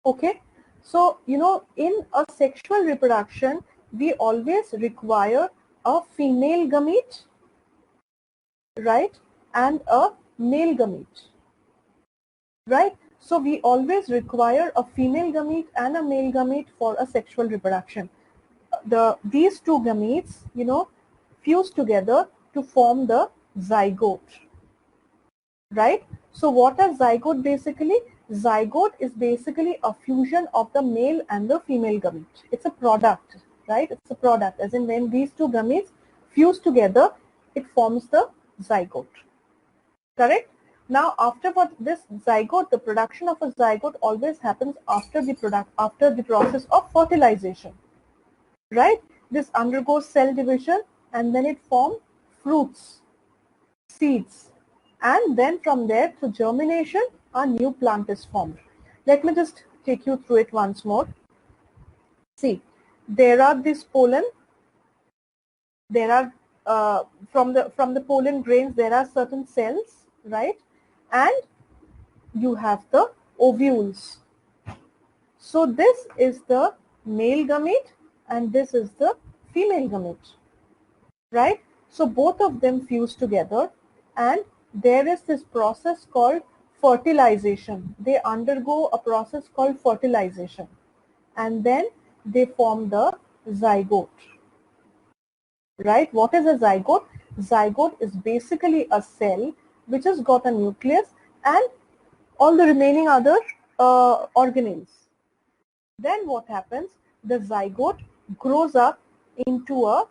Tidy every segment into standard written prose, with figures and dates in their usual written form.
Okay, so in a sexual reproduction, we always require a female gamete, right, and a male gamete, right? So we always require a female gamete and a male gamete for a sexual reproduction. These two gametes, fuse together to form the zygote, right? So what is zygote basically? Zygote is basically a fusion of the male and the female gamete. It's a product, right? It's a product, as in when these two gametes fuse together, it forms the zygote, correct? Now after this zygote, the production of a zygote always happens after the process of fertilization, right? This undergoes cell division and then it forms fruits, seeds, and then from there through germination a new plant is formed. Let me just take you through it once more. See, there are this pollen, there are from the pollen grains there are certain cells, right? And you have the ovules. So this is the male gamete and this is the female gamete, right? So both of them fuse together and there is this process called fertilization. They undergo a process called fertilization and then they form the zygote, right? What is a zygote? Zygote is basically a cell which has got a nucleus and all the remaining other organelles. Then what happens? The zygote grows up into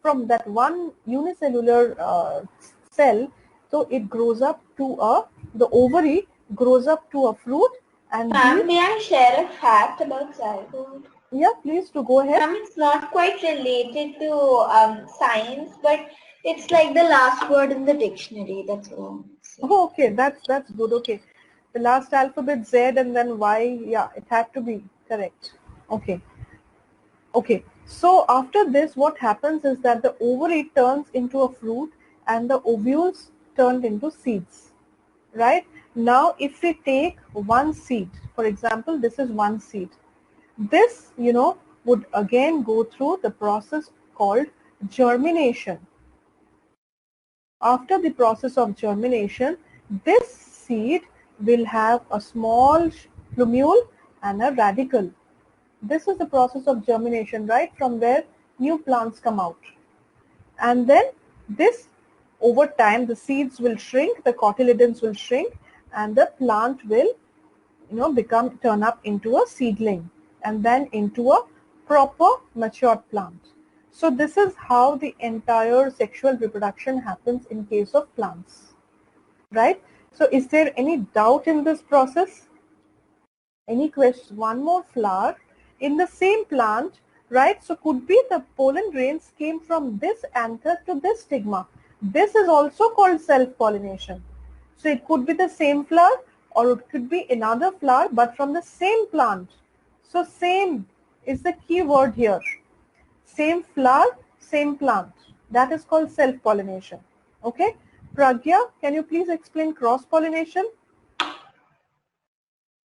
from that one unicellular cell, so it grows up to the ovary grows up to a fruit. And Ma'am, may I share a fact about zygote? Yeah, please do go ahead. Ma'am, it's not quite related to science, but it's like the last word in the dictionary. That's all. Oh, okay, that's good. Okay, the last alphabet Z and then Y. Yeah, it had to be correct. Okay. Okay, so after this what happens is that the ovary turns into a fruit and the ovules turned into seeds, right? Now if we take one seed, for example, this is one seed. This, would again go through the process called germination. After the process of germination, this seed will have a small plumule and a radicle. This is the process of germination, right, from where new plants come out. And then this, over time, the seeds will shrink, the cotyledons will shrink, and the plant will, turn up into a seedling and then into a proper matured plant. So this is how the entire sexual reproduction happens in case of plants, right? So is there any doubt in this process? Any question? One more flower in the same plant, right? So could be the pollen grains came from this anther to this stigma. This is also called self-pollination. So it could be the same flower or it could be another flower but from the same plant. So same is the key word here. Same flower, same plant. That is called self-pollination. Okay. Pragya, can you please explain cross-pollination?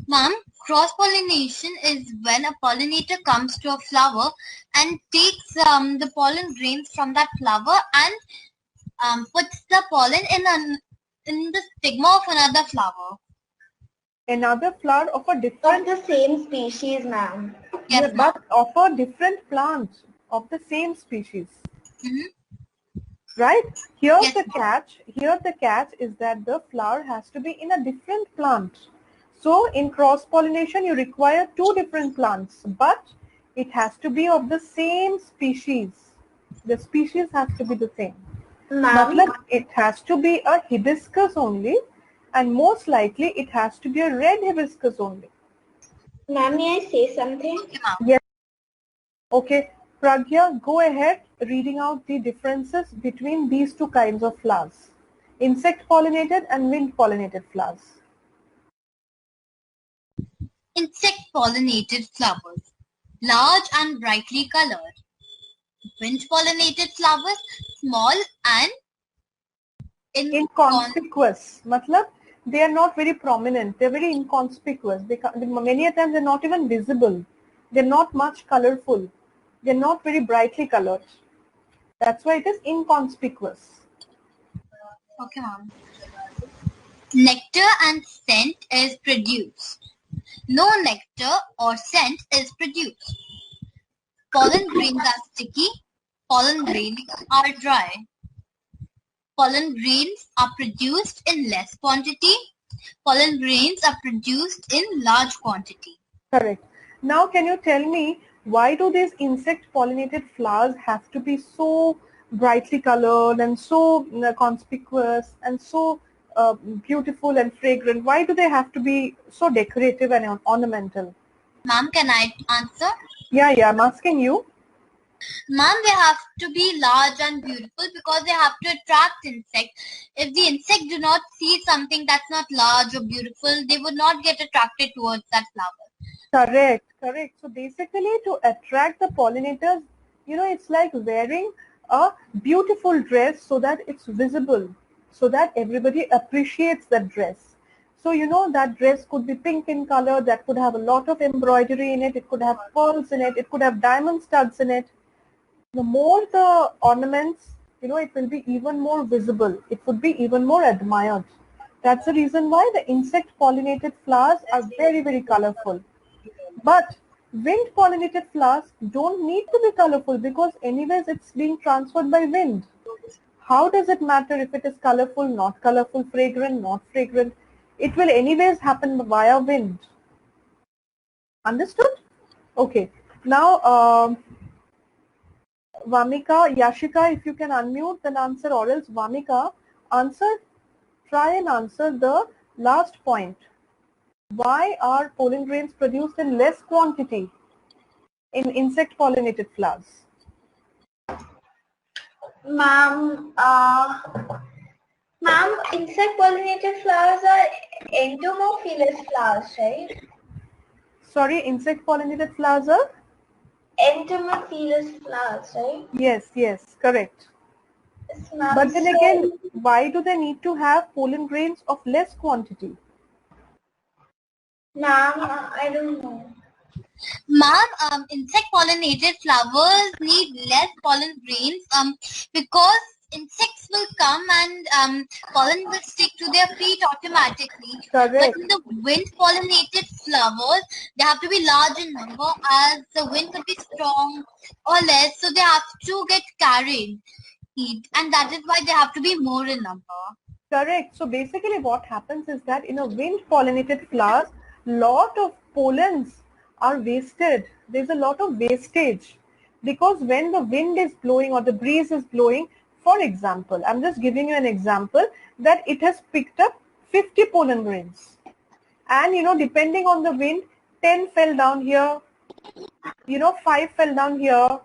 Ma'am, cross-pollination is when a pollinator comes to a flower and takes the pollen grains from that flower and puts the pollen in the stigma of another flower. Another flower of a different... Of the same species, ma'am. Yes, yeah, but of a different plant of the same species. Right? Here Yes, the catch is that the flower has to be in a different plant. So in cross-pollination you require two different plants, but it has to be of the same species. The species has to be the same. Matlab, it has to be a hibiscus only, and most likely it has to be a red hibiscus only. Ma'am, may I say something? Yes. Okay, Pragya, go ahead reading out the differences between these two kinds of flowers, insect pollinated and wind pollinated flowers. insect pollinated flowers, large and brightly colored. Wind pollinated flowers, small and inconspicuous. Matlab, they are not very prominent. They're very inconspicuous. Many a times they're not even visible. They're not much colorful. They're not very brightly colored. That's why it is inconspicuous. Okay, ma'am. Nectar and scent is produced. No nectar or scent is produced. Pollen grains are sticky. Pollen grains are dry. Pollen grains are produced in less quantity. Pollen grains are produced in large quantity. Correct. Now, can you tell me why do these insect pollinated flowers have to be so brightly colored and so conspicuous and so beautiful and fragrant? Why do they have to be so decorative and ornamental? Ma'am, can I answer? Yeah, I'm asking you. Ma'am, they have to be large and beautiful because they have to attract insects. If the insect do not see something that's not large or beautiful, they would not get attracted towards that flower. Correct. So basically to attract the pollinators, it's like wearing a beautiful dress so that it's visible, so that everybody appreciates that dress. So that dress could be pink in color, that could have a lot of embroidery in it, it could have pearls in it, it could have diamond studs in it. The more the ornaments, it will be even more visible. It would be even more admired. That's the reason why the insect pollinated flowers are very, very colorful. But wind pollinated flowers don't need to be colorful because anyways it's being transferred by wind. How does it matter if it is colorful, not colorful, fragrant, not fragrant? It will anyways happen via wind. Understood? Okay. Now, Vamika, Yashika, if you can unmute, then answer, or else Vamika, try and answer the last point. Why are pollen grains produced in less quantity in insect pollinated flowers? Ma'am, insect pollinated flowers are entomophilous flowers, right? Sorry, insect pollinated flowers are? Entomophilous flowers, right? Yes, correct. Yes, But then again, why do they need to have pollen grains of less quantity? Ma'am, I don't know. Ma'am, insect pollinated flowers need less pollen grains because insects will come and pollen will stick to their feet automatically. Correct. But in the wind pollinated flowers, they have to be large in number as the wind could be strong or less, so they have to get carried. And that is why they have to be more in number. Correct. So basically what happens is that in a wind pollinated flowers, lot of pollens are wasted. There's a lot of wastage because when the wind is blowing or the breeze is blowing, for example, I'm just giving you an example that it has picked up 50 pollen grains. And depending on the wind, 10 fell down here, 5 fell down here.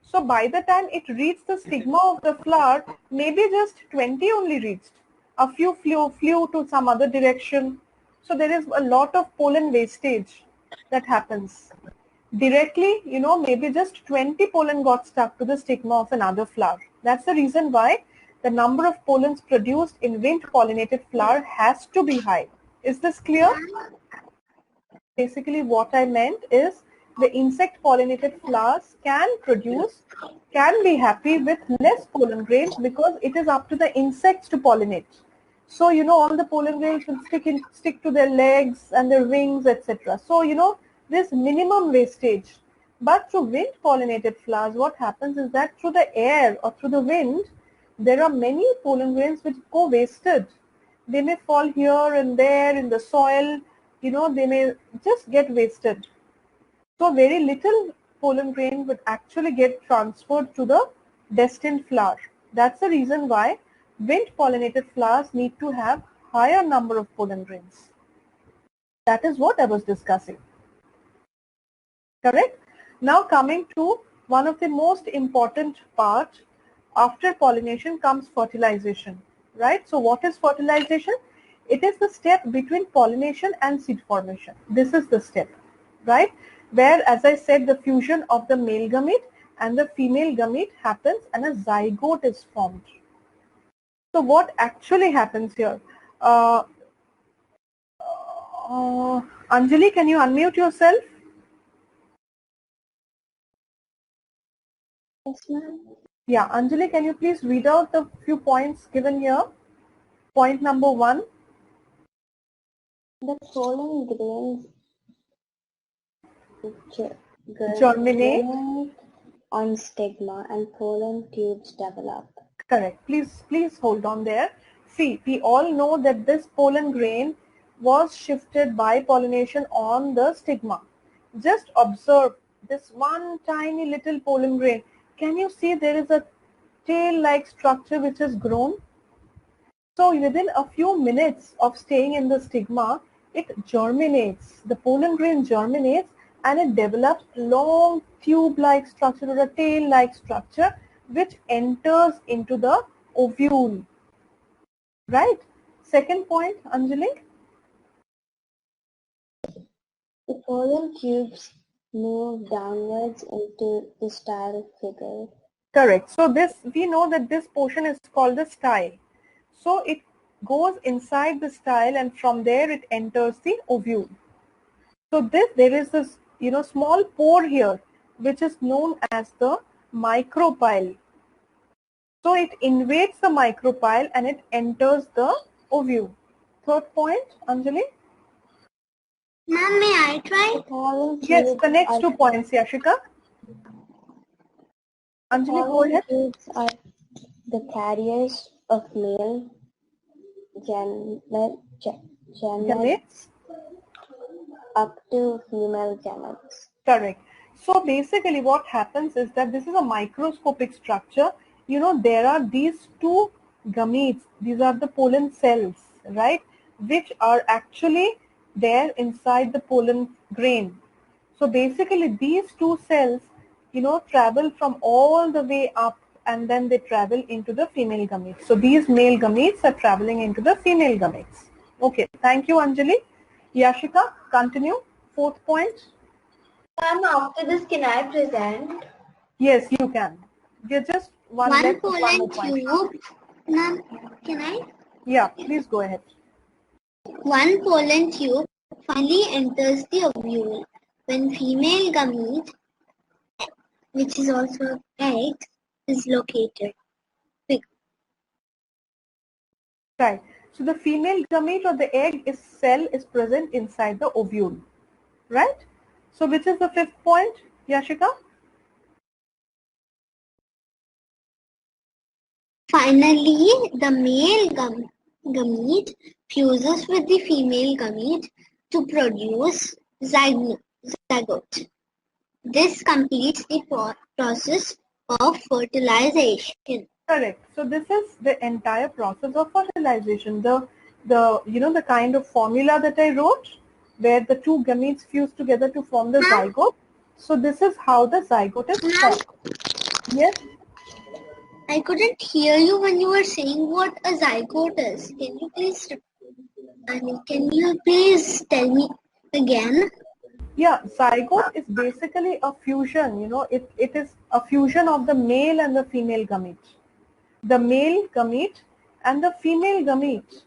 So by the time it reached the stigma of the flower, maybe just 20 only reached. A few flew to some other direction. So there is a lot of pollen wastage that happens. Directly, maybe just 20 pollen got stuck to the stigma of another flower. That's the reason why the number of pollens produced in wind pollinated flower has to be high. Is this clear? Basically what I meant is the insect pollinated flowers can be happy with less pollen grains because it is up to the insects to pollinate. So, all the pollen grains will stick to their legs and their wings, etc. So, there's minimum wastage. But through wind pollinated flowers, what happens is that through the air or through the wind, there are many pollen grains which go wasted. They may fall here and there in the soil, they may just get wasted. So very little pollen grain would actually get transferred to the destined flower. That's the reason why wind pollinated flowers need to have higher number of pollen grains. That is what I was discussing. Correct? Now coming to one of the most important part after pollination comes fertilization. Right? So what is fertilization? It is the step between pollination and seed formation. This is the step, right? Where, as I said, the fusion of the male gamete and the female gamete happens and a zygote is formed. So what actually happens here? Anjali, can you unmute yourself? Yes, ma'am. Yeah, Anjali, can you please read out the few points given here? Point number 1. The pollen grains Germinate. germinate on stigma and pollen tubes develop. Correct. Please hold on there. See, we all know that this pollen grain was shifted by pollination on the stigma. Just observe this one tiny little pollen grain. Can you see there is a tail-like structure which has grown? So within a few minutes of staying in the stigma, it germinates. The pollen grain germinates and it develops long tube-like structure or a tail-like structure which enters into the ovule. Right? Second point, Anjali? The pollen tubes move downwards into the style figure. Correct. So this, we know that this portion is called the style. So it goes inside the style and from there it enters the ovule. So there is this, small pore here, which is known as the micropyle. So it invades the micropyle and it enters the ovule. Third point, Anjali? Ma'am, may I try? Pollen Yes, tubes the next are, 2 points, Yashika. Anjali, go pollen ahead. tubes are the carriers of male gametes Gametes. up to female gametes. Correct. So basically what happens is that this is a microscopic structure. There are these 2 gametes. These are the pollen cells, right? Which are actually there inside the pollen grain. So basically these 2 cells, travel from all the way up and then they travel into the female gametes. So these male gametes are traveling into the female gametes. Okay. Thank you, Anjali. Yashika, continue. Fourth point. Ma'am, after this, can I present? Yes, you can. You're just one One left with one more pollen point. tube. Ma'am, can I? Yeah, please go ahead. One pollen tube finally enters the ovule when female gamete, which is also egg, is located. Right. So the female gamete or the egg cell is present inside the ovule. Right? So which is the 5th point, Yashika? Finally, the male gamete fuses with the female gamete to produce zygote. This completes the process of fertilization. Correct. So this is the entire process of fertilization. The kind of formula that I wrote where the 2 gametes fuse together to form the zygote. So this is how the zygote is formed. Yes? I couldn't hear you when you were saying what a zygote is. Can you please tell me again? Yeah, zygote is basically a fusion, it is a fusion of the male and the female gamete. The male gamete and the female gamete,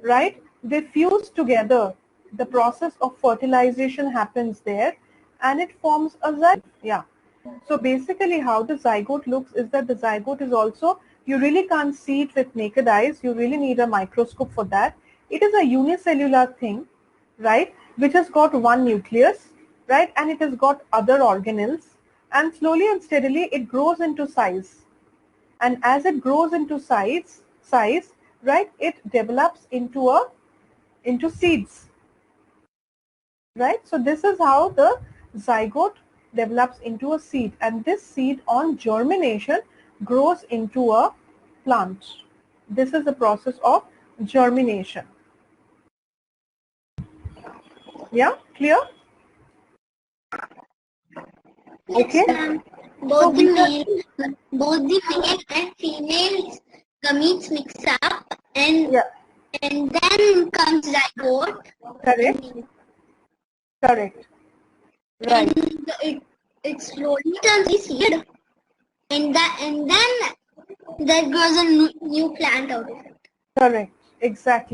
right? They fuse together. The process of fertilization happens there and it forms a zygote. Yeah. So basically how the zygote looks is that the zygote is also, you really can't see it with naked eyes. You really need a microscope for that. It is a unicellular thing, right? Which has got one nucleus, right? And it has got other organelles and slowly and steadily it grows into size. And as it grows into size, right, it develops into seeds, right? So this is how the zygote develops into a seed, and this seed on germination grows into a plant. This is the process of germination. Yeah, clear? Okay. Both the male and female gametes mix up and then comes zygote. Correct. Right. And it slowly turns the seed, and then there grows a new plant out of it. Correct. Exactly.